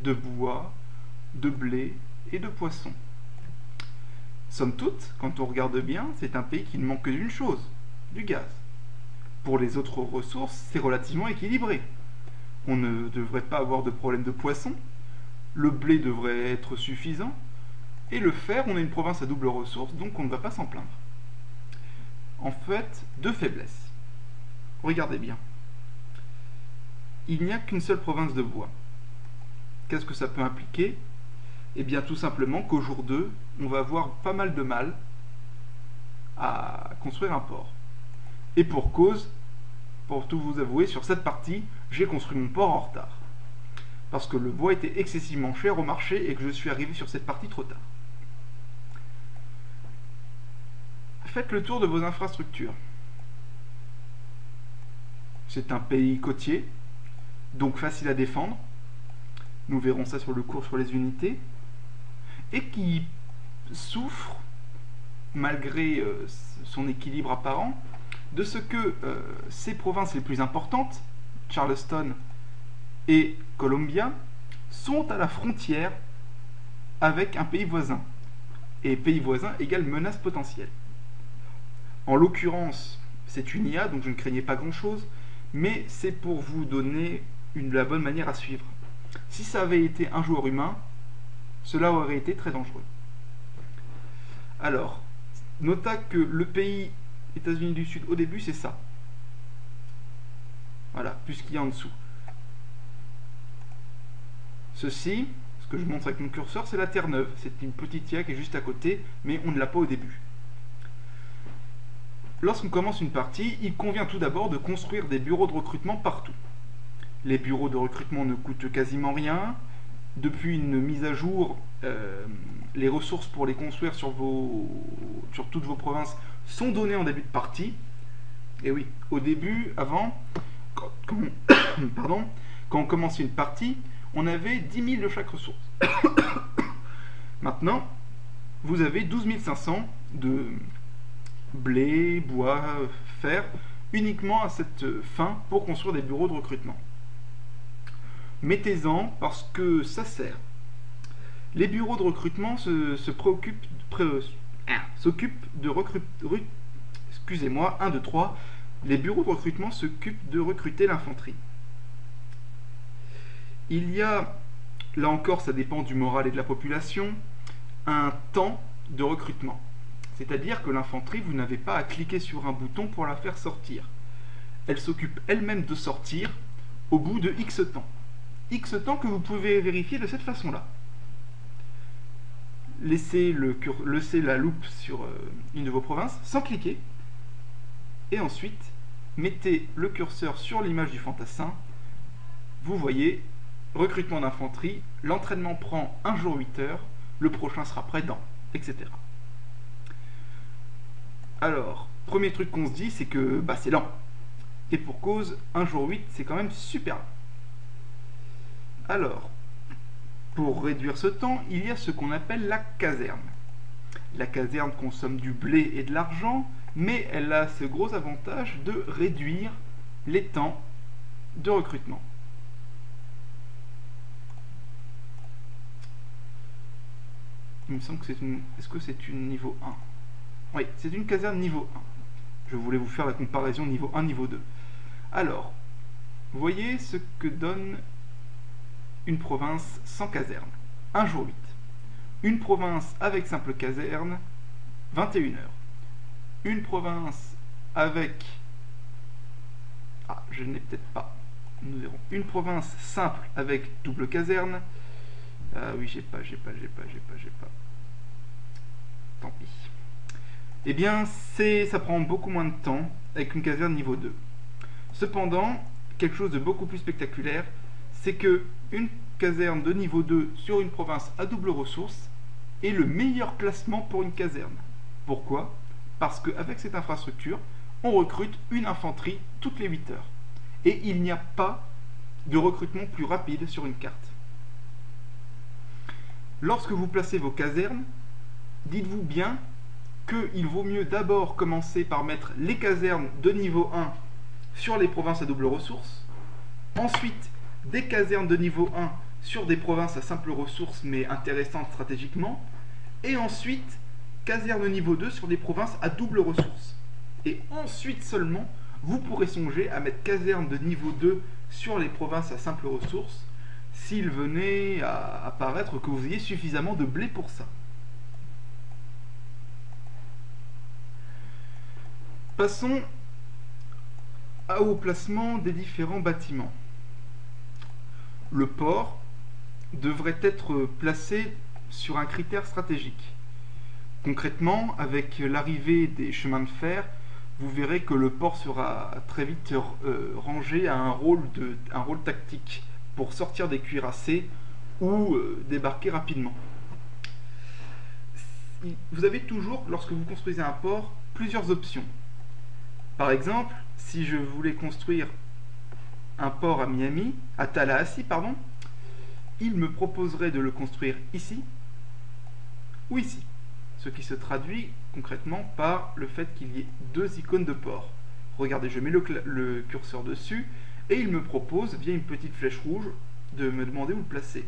de bois, de blé et de poissons. Somme toute, quand on regarde bien, c'est un pays qui ne manque que d'une chose, du gaz. Pour les autres ressources, c'est relativement équilibré. On ne devrait pas avoir de problème de poisson, le blé devrait être suffisant, et le fer, on a une province à double ressource, donc on ne va pas s'en plaindre. En fait, deux faiblesses. Regardez bien. Il n'y a qu'une seule province de bois. Qu'est-ce que ça peut impliquer? Eh bien, tout simplement qu'au jour 2, on va avoir pas mal de mal à construire un port. Et pour cause, pour tout vous avouer, sur cette partie, j'ai construit mon port en retard. Parce que le bois était excessivement cher au marché et que je suis arrivé sur cette partie trop tard. Faites le tour de vos infrastructures. C'est un pays côtier, donc facile à défendre. Nous verrons ça sur le cours sur les unités. Et qui souffre, malgré son équilibre apparent, de ce que ces provinces les plus importantes, Charleston et Columbia, sont à la frontière avec un pays voisin. Et pays voisin égale menace potentielle. En l'occurrence, c'est une IA, donc je ne craignais pas grand-chose, mais c'est pour vous donner la bonne manière à suivre. Si ça avait été un joueur humain, cela aurait été très dangereux. Alors, nota que le pays États-Unis du Sud au début, c'est ça. Voilà, plus ce qu'il y a en dessous. Ceci, ce que je montre avec mon curseur, c'est la Terre-Neuve. C'est une petite IA qui est juste à côté, mais on ne l'a pas au début. Lorsqu'on commence une partie, il convient tout d'abord de construire des bureaux de recrutement partout. Les bureaux de recrutement ne coûtent quasiment rien. Depuis une mise à jour, les ressources pour les construire sur toutes vos provinces sont données en début de partie. Et oui, au début, avant, quand on commençait une partie, on avait 10 000 de chaque ressource. Maintenant, vous avez 12 500 de blé, bois, fer, uniquement à cette fin pour construire des bureaux de recrutement. Mettez-en parce que ça sert. Les bureaux de recrutement s'occupent de recruter. Excusez-moi, 1, 2, 3. Les bureaux de recrutement s'occupent de recruter l'infanterie. Il y a, là encore, ça dépend du moral et de la population, un temps de recrutement. C'est-à-dire que l'infanterie, vous n'avez pas à cliquer sur un bouton pour la faire sortir. Elle s'occupe elle-même de sortir au bout de X temps. X temps que vous pouvez vérifier de cette façon-là. Laissez la loupe sur une de vos provinces sans cliquer. Et ensuite, mettez le curseur sur l'image du fantassin. Vous voyez, recrutement d'infanterie, l'entraînement prend 1 jour 8 heures, le prochain sera prêt dans, etc. Alors, premier truc qu'on se dit, c'est que c'est lent. Et pour cause, 1 jour 8, c'est quand même super lent. Alors, pour réduire ce temps, il y a ce qu'on appelle la caserne. La caserne consomme du blé et de l'argent, mais elle a ce gros avantage de réduire les temps de recrutement. Il me semble que c'est une... Est-ce que c'est une niveau 1? Oui, c'est une caserne niveau 1. Je voulais vous faire la comparaison niveau 1, niveau 2. Alors, voyez ce que donne une province sans caserne. 1 jour 8. Une province avec simple caserne, 21 heures. Une province avec... Ah, je n'ai peut-être pas. Nous verrons. Une province simple avec double caserne. Oui, j'ai pas. Tant pis. Eh bien, ça prend beaucoup moins de temps avec une caserne niveau 2. Cependant, quelque chose de beaucoup plus spectaculaire, c'est que une caserne de niveau 2 sur une province à double ressource est le meilleur classement pour une caserne. Pourquoi? Parce qu'avec cette infrastructure, on recrute une infanterie toutes les 8 heures. Et il n'y a pas de recrutement plus rapide sur une carte. Lorsque vous placez vos casernes, dites-vous bien qu'il vaut mieux d'abord commencer par mettre les casernes de niveau 1 sur les provinces à double ressource, ensuite des casernes de niveau 1 sur des provinces à simple ressource mais intéressantes stratégiquement, et ensuite caserne niveau 2 sur des provinces à double ressource. Et ensuite seulement, vous pourrez songer à mettre caserne de niveau 2 sur les provinces à simple ressource, s'il venait à apparaître que vous ayez suffisamment de blé pour ça. Passons au placement des différents bâtiments. Le port devrait être placé sur un critère stratégique. Concrètement, avec l'arrivée des chemins de fer, vous verrez que le port sera très vite rangé à un rôle tactique pour sortir des cuirassés ou débarquer rapidement. Vous avez toujours, lorsque vous construisez un port, plusieurs options. Par exemple, si je voulais construire un port à Miami, à Tallahassee, pardon, il me proposerait de le construire ici ou ici. Ce qui se traduit concrètement par le fait qu'il y ait 2 icônes de port. Regardez, je mets le curseur dessus et il me propose, via une petite flèche rouge, de me demander où le placer.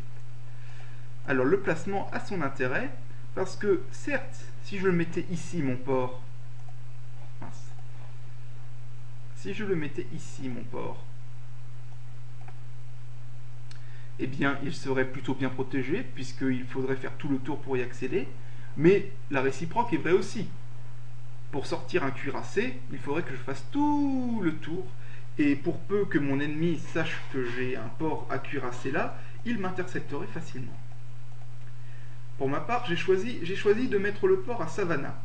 Alors le placement a son intérêt parce que certes, si je le mettais ici mon port, eh bien il serait plutôt bien protégé puisqu'il faudrait faire tout le tour pour y accéder, mais la réciproque est vraie aussi. Pour sortir un cuirassé, il faudrait que je fasse tout le tour, et pour peu que mon ennemi sache que j'ai un port à cuirasser là, il m'intercepterait facilement. Pour ma part, j'ai choisi de mettre le port à Savannah.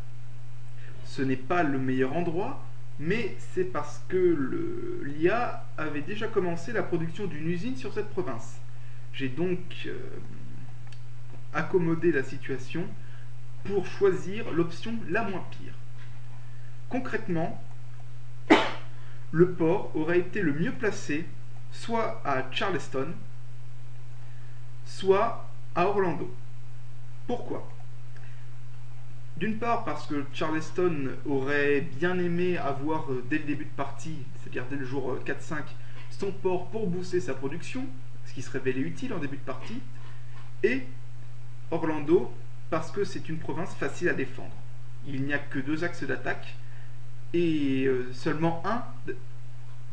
Ce n'est pas le meilleur endroit, mais c'est parce que l'IA avait déjà commencé la production d'une usine sur cette province. J'ai donc accommodé la situation pour choisir l'option la moins pire. Concrètement, le port aurait été le mieux placé soit à Charleston, soit à Orlando. Pourquoi ? D'une part parce que Charleston aurait bien aimé avoir dès le début de partie, c'est-à-dire dès le jour 4-5, son port pour booster sa production, ce qui se révélait utile en début de partie, et Orlando parce que c'est une province facile à défendre. Il n'y a que 2 axes d'attaque et seulement un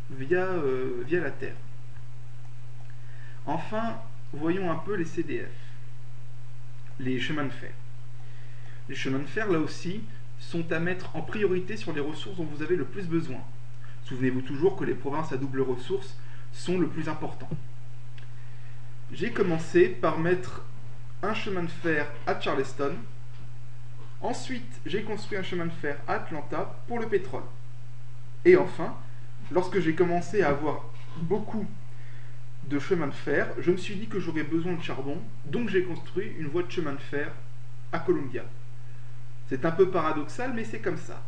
via la terre. Enfin, voyons un peu les CDF, les chemins de fer. Les chemins de fer, là aussi, sont à mettre en priorité sur les ressources dont vous avez le plus besoin. Souvenez-vous toujours que les provinces à double ressource sont le plus important. J'ai commencé par mettre un chemin de fer à Charleston. Ensuite, j'ai construit un chemin de fer à Atlanta pour le pétrole. Et enfin, lorsque j'ai commencé à avoir beaucoup de chemins de fer, je me suis dit que j'aurais besoin de charbon, donc j'ai construit une voie de chemin de fer à Columbia. C'est un peu paradoxal, mais c'est comme ça.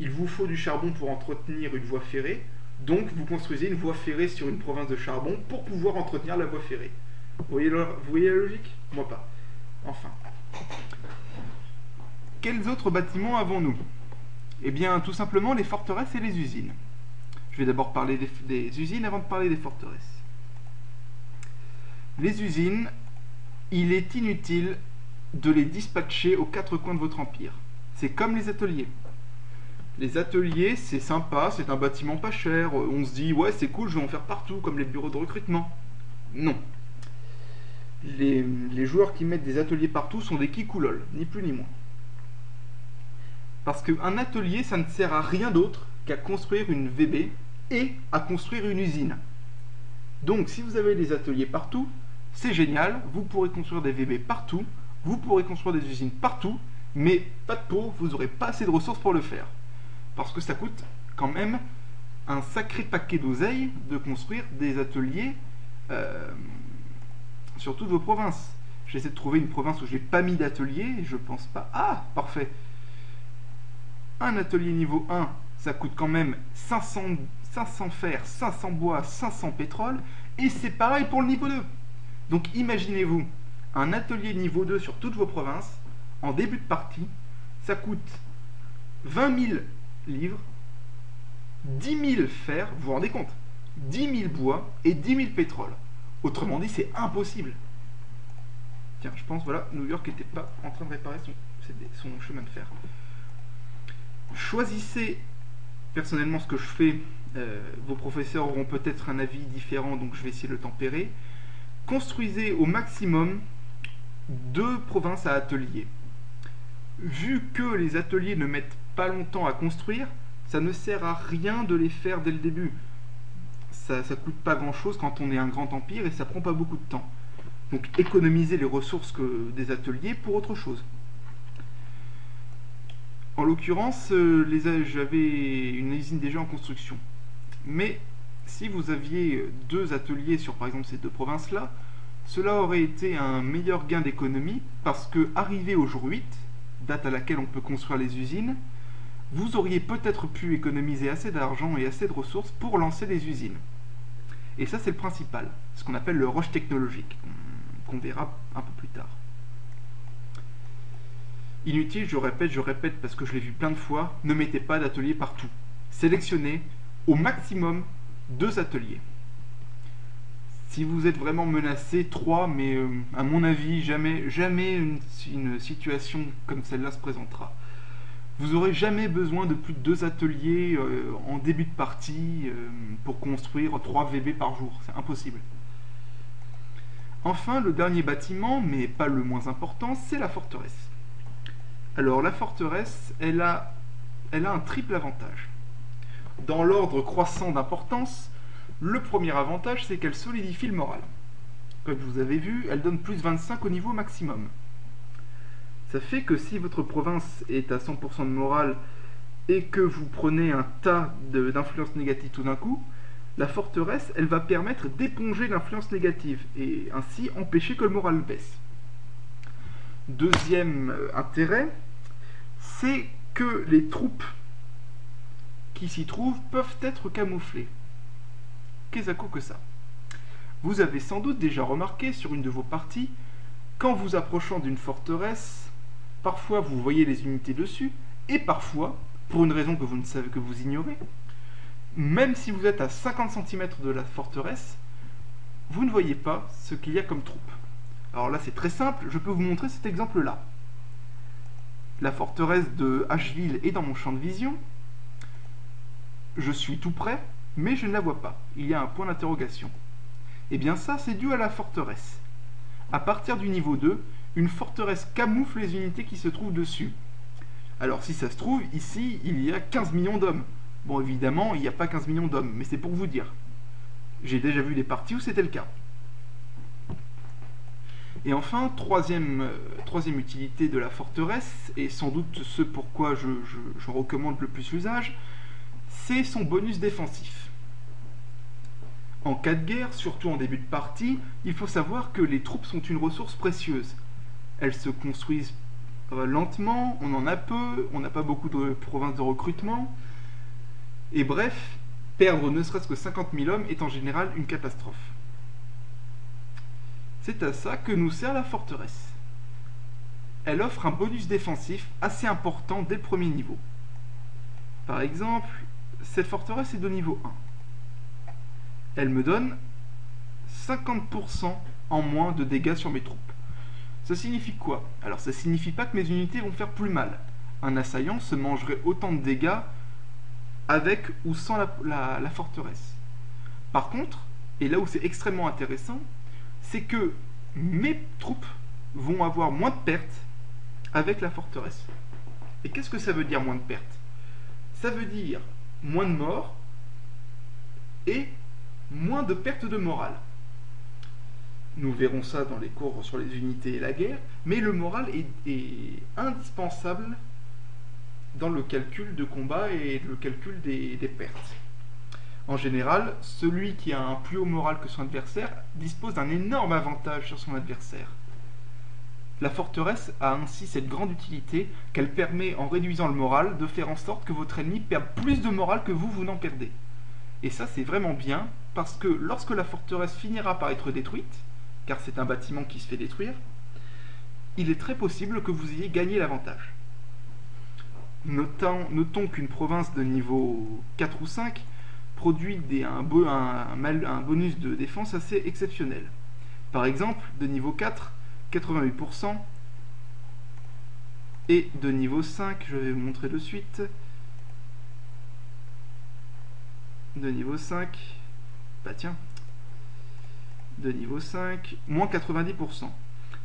Il vous faut du charbon pour entretenir une voie ferrée, donc vous construisez une voie ferrée sur une province de charbon pour pouvoir entretenir la voie ferrée. Vous voyez la logique ? Moi pas. Enfin. Quels autres bâtiments avons-nous ? Eh bien, tout simplement les forteresses et les usines. Je vais d'abord parler des usines avant de parler des forteresses. Les usines, il est inutile de les dispatcher aux 4 coins de votre empire. C'est comme les ateliers. Les ateliers, c'est sympa, c'est un bâtiment pas cher, on se dit, ouais, c'est cool, je vais en faire partout, comme les bureaux de recrutement. Non. Les joueurs qui mettent des ateliers partout sont des kikoulol, ni plus ni moins. Parce qu'un atelier, ça ne sert à rien d'autre qu'à construire une VB et à construire une usine. Donc, si vous avez des ateliers partout, c'est génial, vous pourrez construire des VB partout, vous pourrez construire des usines partout, mais pas de peau, vous n'aurez pas assez de ressources pour le faire. Parce que ça coûte quand même un sacré paquet d'oseille de construire des ateliers sur toutes vos provinces. J'essaie de trouver une province où j'ai pas mis d'atelier, et je pense pas... Ah, parfait. Un atelier niveau 1, ça coûte quand même 500 fer, 500 bois, 500 pétrole, et c'est pareil pour le niveau 2. Donc imaginez-vous, un atelier niveau 2 sur toutes vos provinces, en début de partie, ça coûte 20 000 livres, 10 000 fer, vous vous rendez compte, 10 000 bois et 10 000 pétrole. Autrement dit, c'est impossible. Tiens, je pense, voilà, New York n'était pas en train de réparer son chemin de fer. Choisissez personnellement ce que je fais. Vos professeurs auront peut-être un avis différent, donc je vais essayer de le tempérer. Construisez au maximum 2 provinces à ateliers. Vu que les ateliers ne mettent pas longtemps à construire, ça ne sert à rien de les faire dès le début. Ça coûte pas grand chose quand on est un grand empire et ça prend pas beaucoup de temps. Donc économisez les ressources des ateliers pour autre chose. En l'occurrence, j'avais une usine déjà en construction. Mais si vous aviez 2 ateliers sur par exemple ces 2 provinces-là, cela aurait été un meilleur gain d'économie parce que arrivé au jour 8, date à laquelle on peut construire les usines, vous auriez peut-être pu économiser assez d'argent et assez de ressources pour lancer des usines. Et ça, c'est le principal, ce qu'on appelle le rush technologique, qu'on verra un peu plus tard. Inutile, je répète parce que je l'ai vu plein de fois, ne mettez pas d'ateliers partout. Sélectionnez au maximum 2 ateliers. Si vous êtes vraiment menacé, 3, mais à mon avis, jamais une situation comme celle-là se présentera. Vous n'aurez jamais besoin de plus de 2 ateliers en début de partie pour construire 3 VB par jour. C'est impossible. Enfin, le dernier bâtiment, mais pas le moins important, c'est la forteresse. Alors, la forteresse, elle a elle a un triple avantage. Dans l'ordre croissant d'importance, le premier avantage, c'est qu'elle solidifie le moral. Comme vous avez vu, elle donne plus 25 au niveau maximum. Ça fait que si votre province est à 100% de morale et que vous prenez un tas d'influences négatives tout d'un coup, la forteresse, elle va permettre d'éponger l'influence négative et ainsi empêcher que le moral baisse. Deuxième intérêt, c'est que les troupes qui s'y trouvent peuvent être camouflées. Qu'est-ce que ça? Vous avez sans doute déjà remarqué sur une de vos parties, qu'en vous approchant d'une forteresse, parfois vous voyez les unités dessus, et parfois, pour une raison que vous ne savez que vous ignorez, même si vous êtes à 50 cm de la forteresse, vous ne voyez pas ce qu'il y a comme troupe. Alors là c'est très simple, je peux vous montrer cet exemple-là. La forteresse de Asheville est dans mon champ de vision, je suis tout près, mais je ne la vois pas, il y a un point d'interrogation. Et bien ça c'est dû à la forteresse. À partir du niveau 2, une forteresse camoufle les unités qui se trouvent dessus. Alors si ça se trouve, ici il y a 15 millions d'hommes. Bon évidemment il n'y a pas 15 millions d'hommes, mais c'est pour vous dire. J'ai déjà vu des parties où c'était le cas. Et enfin, troisième utilité de la forteresse, et sans doute ce pourquoi je recommande le plus l'usage, c'est son bonus défensif. En cas de guerre, surtout en début de partie, il faut savoir que les troupes sont une ressource précieuse. Elles se construisent lentement, on en a peu, on n'a pas beaucoup de provinces de recrutement, et bref, perdre ne serait-ce que 50 000 hommes est en général une catastrophe. C'est à ça que nous sert la forteresse. Elle offre un bonus défensif assez important dès le premier niveau. Par exemple, cette forteresse est de niveau 1. Elle me donne 50% en moins de dégâts sur mes troupes. Ça signifie quoi? Alors ça signifie pas que mes unités vont faire plus mal. Un assaillant se mangerait autant de dégâts avec ou sans la forteresse. Par contre, et là où c'est extrêmement intéressant, c'est que mes troupes vont avoir moins de pertes avec la forteresse. Et qu'est-ce que ça veut dire moins de pertes? Ça veut dire moins de morts et moins de pertes de morale. Nous verrons ça dans les cours sur les unités et la guerre, mais le moral est indispensable dans le calcul de combat et le calcul des pertes. En général, celui qui a un plus haut moral que son adversaire dispose d'un énorme avantage sur son adversaire. La forteresse a ainsi cette grande utilité qu'elle permet, en réduisant le moral, de faire en sorte que votre ennemi perde plus de morale que vous n'en perdez. Et ça c'est vraiment bien, parce que lorsque la forteresse finira par être détruite, car c'est un bâtiment qui se fait détruire, il est très possible que vous ayez gagné l'avantage. Notons qu'une province de niveau 4 ou 5 produit un bonus de défense assez exceptionnel. Par exemple, de niveau 4, 88%, et de niveau 5, je vais vous montrer de suite, de niveau 5, bah tiens, de niveau 5, moins 90%.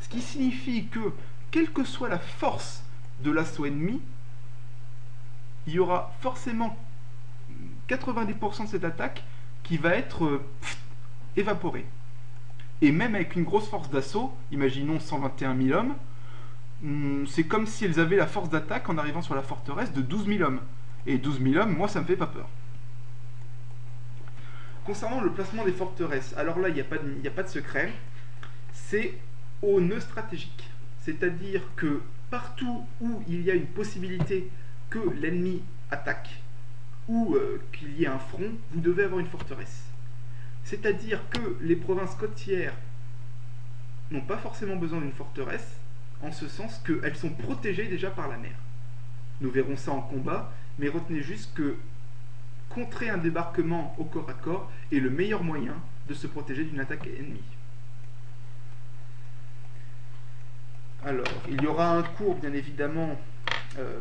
Ce qui signifie que, quelle que soit la force de l'assaut ennemi, il y aura forcément 90% de cette attaque qui va être évaporée. Et même avec une grosse force d'assaut, imaginons 121 000 hommes, c'est comme si elles avaient la force d'attaque en arrivant sur la forteresse de 12 000 hommes. Et 12 000 hommes, moi ça me fait pas peur. Concernant le placement des forteresses, alors là il n'y a pas de secret, c'est au nœud stratégique. C'est-à-dire que partout où il y a une possibilité que l'ennemi attaque, ou qu'il y ait un front, vous devez avoir une forteresse. C'est-à-dire que les provinces côtières n'ont pas forcément besoin d'une forteresse, en ce sens qu'elles sont protégées déjà par la mer. Nous verrons ça en combat, mais retenez juste que contrer un débarquement au corps à corps est le meilleur moyen de se protéger d'une attaque ennemie. Alors, il y aura un cours bien évidemment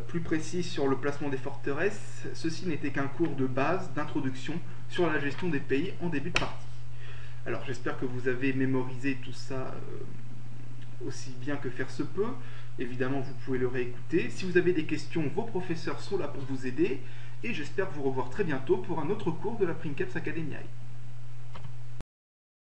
plus précis sur le placement des forteresses. Ceci n'était qu'un cours de base, d'introduction sur la gestion des pays en début de partie. Alors j'espère que vous avez mémorisé tout ça aussi bien que faire se peut. Évidemment, vous pouvez le réécouter. Si vous avez des questions, vos professeurs sont là pour vous aider. Et j'espère vous revoir très bientôt pour un autre cours de la Princeps Academiae.